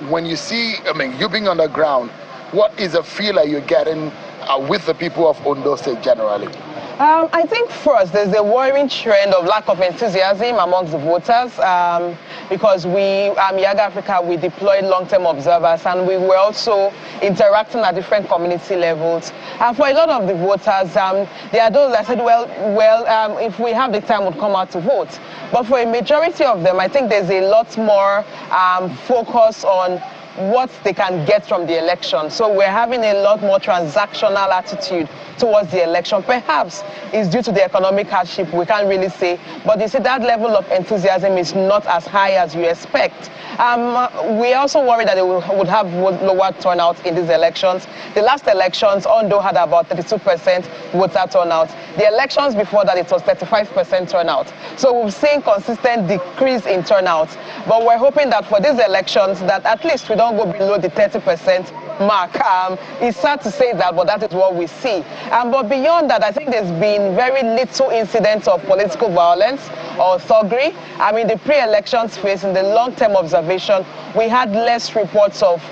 When you see, you being on the ground, what is the feel that you're getting with the people of Ondo State generally? I think first, there's a worrying trend of lack of enthusiasm amongst the voters because we, Young Africa, we deployed long-term observers and we were also interacting at different community levels. And for a lot of the voters, there are those that said, well, if we have the time, we'll come out to vote. But for a majority of them, I think there's a lot more focus on what they can get from the election. So we're having a lot more transactional attitude towards the election. Perhaps it's due to the economic hardship, we can't really say. But you see, that level of enthusiasm is not as high as you expect. We also worry that they would have lower turnout in these elections. The last elections, Ondo had about 32% voter turnout. The elections before that, it was 35% turnout. So we've seen consistent decrease in turnout. But we're hoping that for these elections, that at least we don't go below the 30% mark. It's sad to say that, but that is what we see. But beyond that, I think there's been very little incidents of political violence or thuggery. The pre-elections phase, in the long-term observation, we had less reports of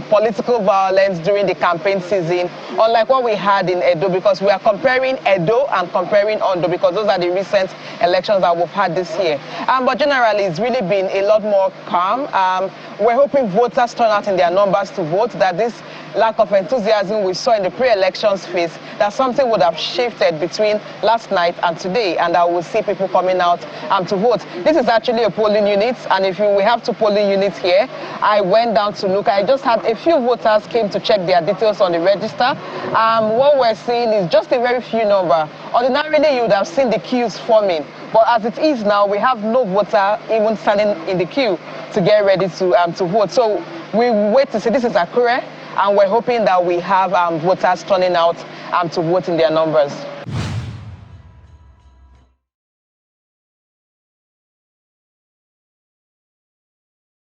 political violence during the campaign season, unlike what we had in Edo, because we are comparing Edo and comparing Ondo, because those are the recent elections that we've had this year. But generally, it's really been a lot more calm. We're hoping voters turn out in their numbers to vote, that this lack of enthusiasm we saw in the pre-elections phase, that something would have shifted between last night and today, and that we'll see people coming out to vote. This is actually a polling unit, and we have 2 polling units here. I went down to look. I just had a few voters came to check their details on the register. What we're seeing is just a very few number. Ordinarily, you would have seen the queues forming, but as it is now, we have no voter even standing in the queue to get ready to vote. So we wait to see. This is Akure, and we're hoping that we have voters turning out to vote in their numbers.